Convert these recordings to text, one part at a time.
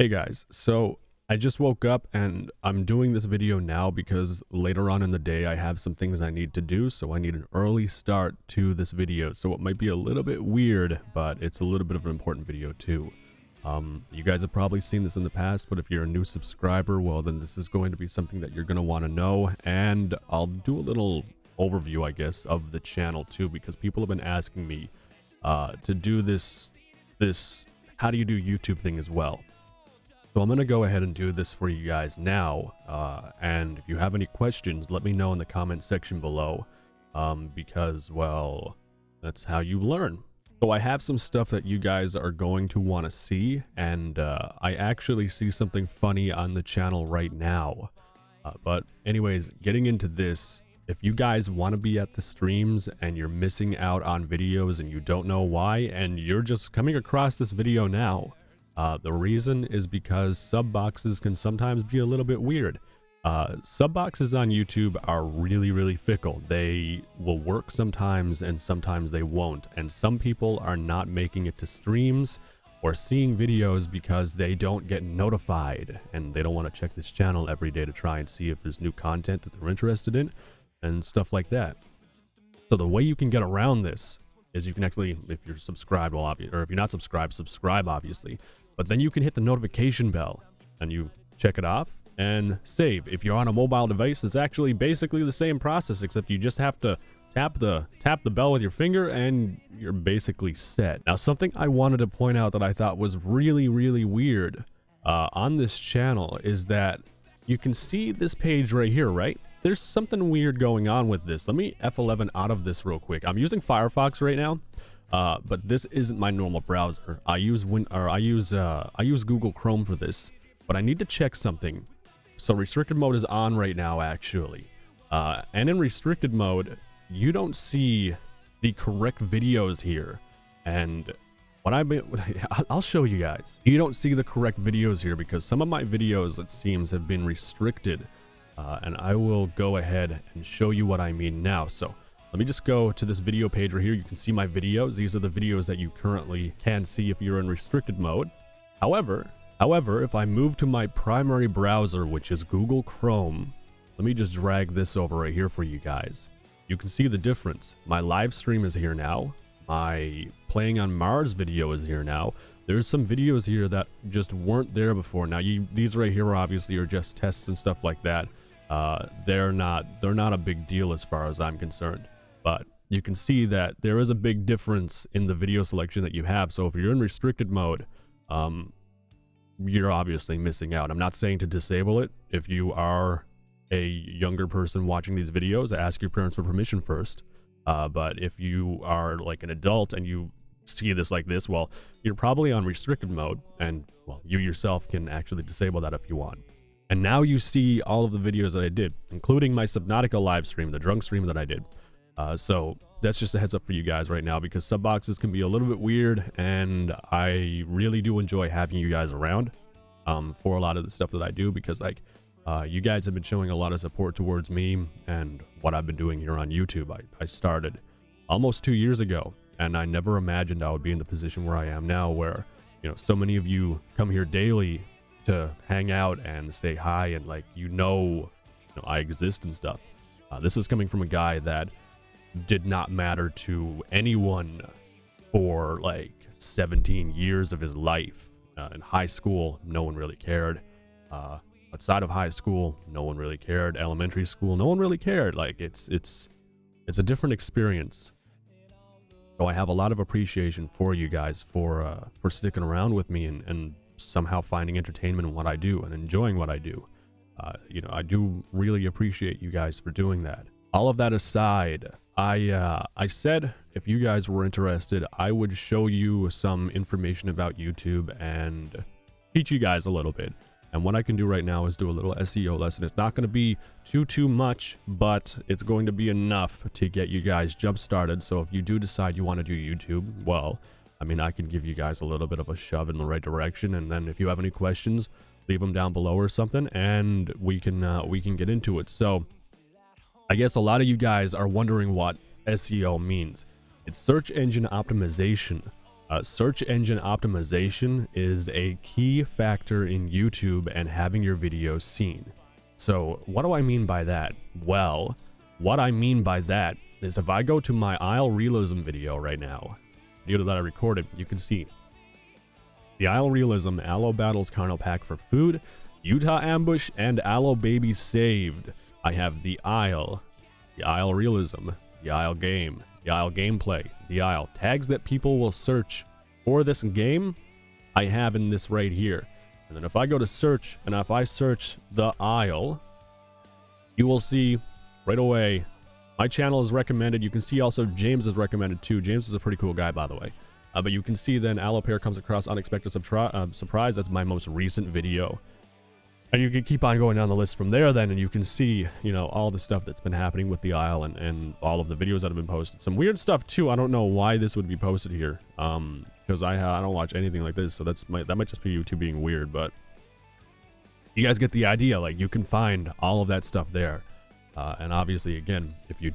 Hey guys, so I just woke up and I'm doing this video now because later on in the day I have some things I need to do, so I need an early start to this video. So it might be a little bit weird, but it's a little bit of an important video too. You guys have probably seen this in the past, but if you're a new subscriber, well then this is going to be something that you're going to want to know, and I'll do a little overview, I guess, of the channel too, because people have been asking me to do this how do you do YouTube thing as well. So I'm going to go ahead and do this for you guys now, and if you have any questions, let me know in the comment section below, because, well, that's how you learn. So I have some stuff that you guys are going to want to see, and I actually see something funny on the channel right now. But anyways, getting into this, if you guys want to be at the streams and you're missing out on videos and you don't know why, and you're just coming across this video now, the reason is because sub boxes can sometimes be a little bit weird. Sub boxes on YouTube are really fickle. They will work sometimes and sometimes they won't. And some people are not making it to streams or seeing videos because they don't get notified and they don't want to check this channel every day to try and see if there's new content that they're interested in and stuff like that. So the way you can get around this is you can actually, if you're subscribed, well, or if you're not subscribed, subscribe obviously. But then you can hit the notification bell and you check it off and save. If you're on a mobile device, it's actually basically the same process, except you just have to tap the bell with your finger and you're basically set. Now, something I wanted to point out that I thought was really weird on this channel is that you can see this page right here, right? There's something weird going on with this. Let me F11 out of this real quick. I'm using Firefox right now. But this isn't my normal browser. I use Google Chrome for this, but I need to check something. So restricted mode is on right now, actually. And in restricted mode, you don't see the correct videos here. And what I'll show you guys. You don't see the correct videos here because some of my videos, it seems, have been restricted. And I will go ahead and show you what I mean now. So let me just go to this video page right here. You can see my videos. These are the videos that you currently can see if you're in restricted mode. However, if I move to my primary browser, which is Google Chrome, let me just drag this over right here for you guys. You can see the difference. My live stream is here now. My playing on Mars video is here now. There's some videos here that just weren't there before. Now, these right here obviously are just tests and stuff like that. They're not a big deal as far as I'm concerned. But you can see that there is a big difference in the video selection that you have. So if you're in restricted mode, you're obviously missing out. I'm not saying to disable it. If you are a younger person watching these videos, ask your parents for permission first. But if you are like an adult and you see this like this, well, you're probably on restricted mode, and well, you yourself can actually disable that if you want. And now you see all of the videos that I did, including my Subnautica live stream, the drunk stream that I did. So that's just a heads up for you guys right now, because sub boxes can be a little bit weird, and I really do enjoy having you guys around for a lot of the stuff that I do, because like you guys have been showing a lot of support towards me and what I've been doing here on YouTube. I started almost 2 years ago, and I never imagined I would be in the position where I am now, where, you know, so many of you come here daily to hang out and say hi, and like, you know I exist and stuff. This is coming from a guy that did not matter to anyone for like 17 years of his life. In high school, no one really cared. Outside of high school, no one really cared. Elementary school, no one really cared. Like, it's a different experience. So I have a lot of appreciation for you guys for sticking around with me and somehow finding entertainment in what I do and enjoying what I do. You know, I do really appreciate you guys for doing that. All of that aside, I said if you guys were interested, I would show you some information about YouTube and teach you guys a little bit. And what I can do right now is do a little SEO lesson. It's not going to be too much, but it's going to be enough to get you guys jump started. So if you do decide you want to do YouTube, well, I mean, I can give you guys a little bit of a shove in the right direction. And then if you have any questions, leave them down below or something, and we can get into it. So I guess a lot of you guys are wondering what SEO means. It's search engine optimization. Search engine optimization is a key factor in YouTube and having your videos seen. So what do I mean by that? Well, what I mean by that is if I go to my Isle Realism video right now, video that I recorded, you can see the Isle Realism, Aloe Battles Carno Pack for Food, Utah Ambush, and Aloe Baby Saved. I have the Isle Realism, the Isle Game, the Isle Gameplay, the Isle tags that people will search for this game. I have in this right here. And then if I go to search, and if I search the Isle, you will see right away my channel is recommended. You can see also James is recommended too. James is a pretty cool guy, by the way. But you can see then Aloe Pear comes across unexpected surprise. That's my most recent video. And you can keep on going down the list from there then, and you can see, you know, all the stuff that's been happening with the Isle and all of the videos that have been posted. Some weird stuff too. I don't know why this would be posted here, because I don't watch anything like this, so that might just be YouTube being weird. But you guys get the idea. Like, you can find all of that stuff there, and obviously, again, if you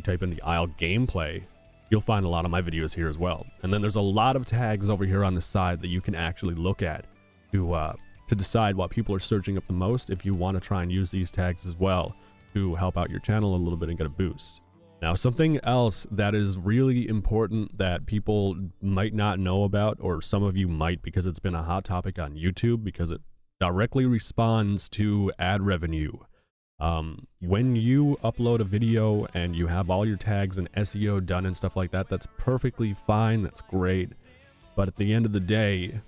type in the Isle Gameplay, you'll find a lot of my videos here as well. And then there's a lot of tags over here on the side that you can actually look at to decide what people are searching up the most, if you want to try and use these tags as well to help out your channel a little bit and get a boost. Now, something else that is really important that people might not know about, or some of you might because it's been a hot topic on YouTube, because it directly responds to ad revenue. When you upload a video and you have all your tags and SEO done and stuff like that, that's perfectly fine, that's great. But at the end of the day,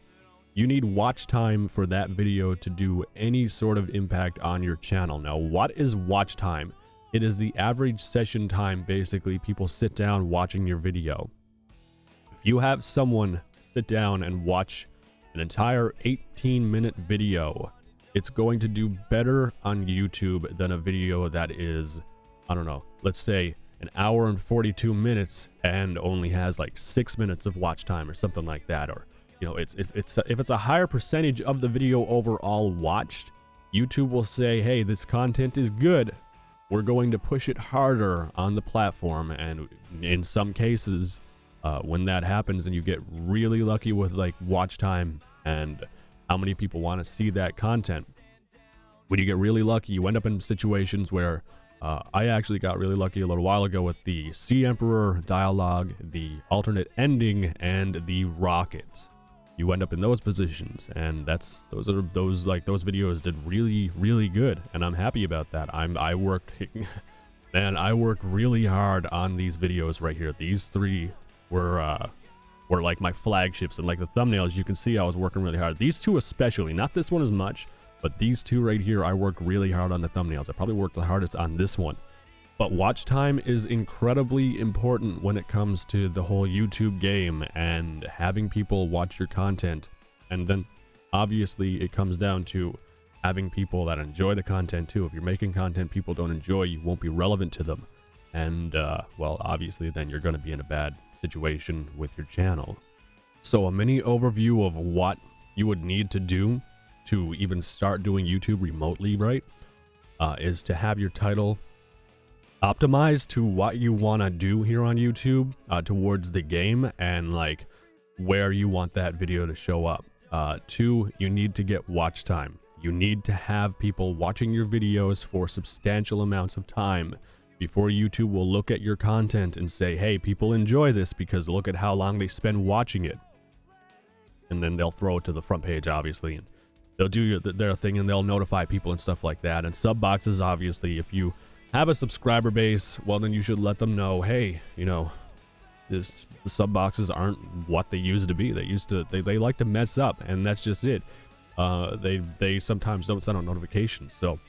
you need watch time for that video to do any sort of impact on your channel. Now, what is watch time? It is the average session time, basically, people sit down watching your video. If you have someone sit down and watch an entire 18-minute video, it's going to do better on YouTube than a video that is, I don't know, let's say an hour and 42 minutes and only has like 6 minutes of watch time or something like that. Or, you know, if it's a higher percentage of the video overall watched, YouTube will say, hey, this content is good, we're going to push it harder on the platform. And in some cases, when that happens and you get really lucky with like watch time and how many people want to see that content, when you get really lucky, you end up in situations where I actually got really lucky a little while ago with the Sea Emperor dialogue, the alternate ending, and the rocket. You end up in those positions, and those videos did really good, and I'm happy about that. I worked really hard on these videos right here. These three were like my flagships, and like the thumbnails, you can see I was working really hard. These two especially, not this one as much, but these two right here, I worked really hard on the thumbnails. I probably worked the hardest on this one. But watch time is incredibly important when it comes to the whole YouTube game and having people watch your content. And then obviously it comes down to having people that enjoy the content too. If you're making content people don't enjoy, you won't be relevant to them. And well, obviously then you're going to be in a bad situation with your channel. So a mini overview of what you would need to do to even start doing YouTube remotely, right, is to have your title optimized to what you want to do here on YouTube, towards the game and like where you want that video to show up. 2, you need to get watch time. You need to have people watching your videos for substantial amounts of time before YouTube will look at your content and say, hey, people enjoy this because look at how long they spend watching it. And then they'll throw it to the front page, obviously, and they'll do their thing and they'll notify people and stuff like that. And Subboxes, obviously, if you have a subscriber base, well, then you should let them know, hey, you know, the Subboxes aren't what they used to be. They like to mess up, and that's just it. They sometimes don't send out notifications. So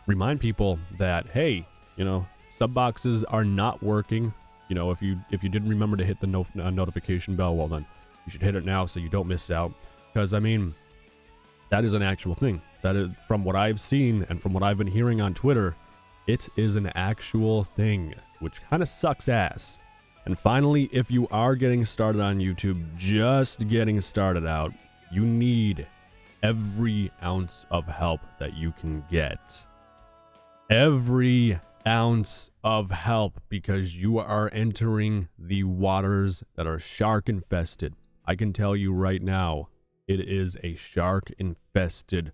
remind people that, hey, you know, Subboxes are not working. You know, if you didn't remember to hit the notification bell, well, then you should hit it now so you don't miss out. Because I mean, that is an actual thing. That is, from what I've seen and from what I've been hearing on Twitter, it is an actual thing, which kind of sucks ass. And finally, if you are getting started on YouTube, just getting started out, you need every ounce of help that you can get. Every ounce of help, because you are entering the waters that are shark infested. I can tell you right now, it is a shark infested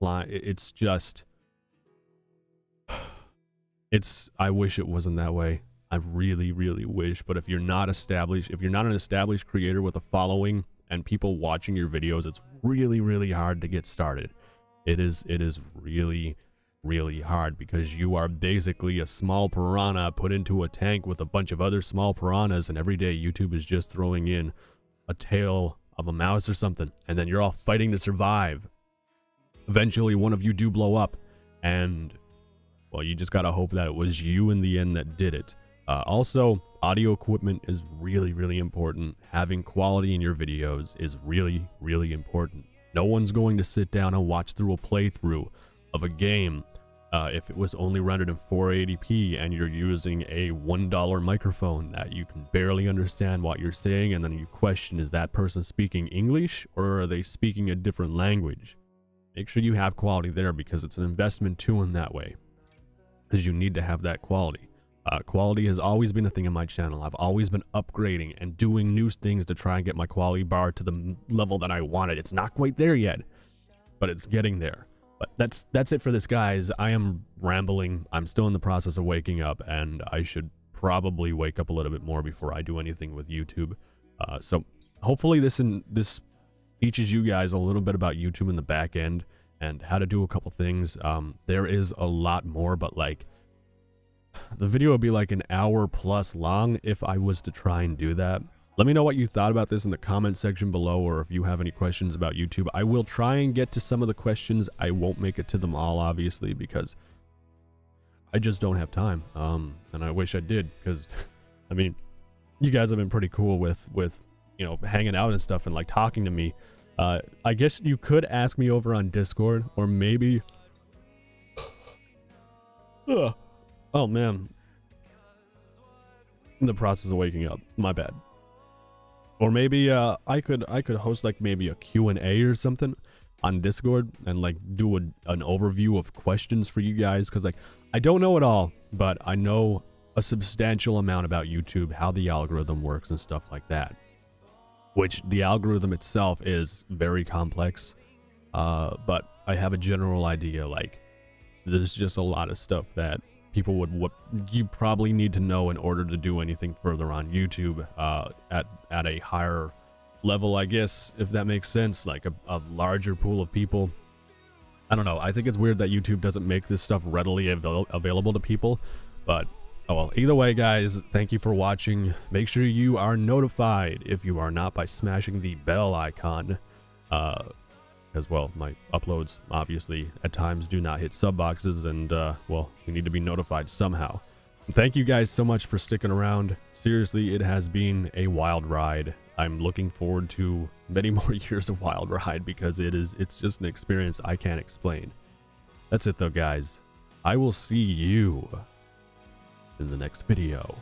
line. It's just, I wish it wasn't that way. I really, really wish. But if you're not established, if you're not an established creator with a following and people watching your videos, it's really, really hard to get started. It is really, really hard, because you are basically a small piranha put into a tank with a bunch of other small piranhas, and every day YouTube is just throwing in a tail of a mouse or something, and then you're all fighting to survive. Eventually one of you do blow up, and well, you just gotta hope that it was you in the end that did it. Also, audio equipment is really, really important. Having quality in your videos is really, really important. No one's going to sit down and watch through a playthrough of a game if it was only rendered in 480p and you're using a $1 microphone that you can barely understand what you're saying, and then you question, is that person speaking English or are they speaking a different language? Make sure you have quality there, because it's an investment too in that way, because you need to have that quality. Quality has always been a thing on my channel. I've always been upgrading and doing new things to try and get my quality bar to the level that I wanted. It's not quite there yet, but it's getting there. But that's it for this, guys. I am rambling. I'm still in the process of waking up, and I should probably wake up a little bit more before I do anything with YouTube. So hopefully this teaches you guys a little bit about YouTube in the back end and how to do a couple things. There is a lot more, but like, the video would be like an hour plus long if I was to try and do that. Let me know what you thought about this in the comment section below, or if you have any questions about YouTube. I will try and get to some of the questions. I won't make it to them all, obviously, because I just don't have time. And I wish I did, because I mean, you guys have been pretty cool with you know, hanging out and stuff and like talking to me. I guess you could ask me over on Discord, or maybe oh man, in the process of waking up, my bad. Or maybe I could host like maybe a Q&A or something on Discord and like do an overview of questions for you guys, because like I don't know it all, but I know a substantial amount about YouTube, how the algorithm works and stuff like that, which the algorithm itself is very complex, but I have a general idea. Like, there's just a lot of stuff that people what you probably need to know in order to do anything further on YouTube at a higher level, I guess, if that makes sense, like a larger pool of people. I don't know. I think it's weird that YouTube doesn't make this stuff readily available to people, but oh well. Either way, guys, thank you for watching. Make sure you are notified if you are not by smashing the bell icon, as well, my uploads obviously at times do not hit Subboxes, and well, you need to be notified somehow. And thank you guys so much for sticking around. Seriously, it has been a wild ride. I'm looking forward to many more years of wild ride, because it's just an experience I can't explain. That's it though, guys. I will see you in the next video.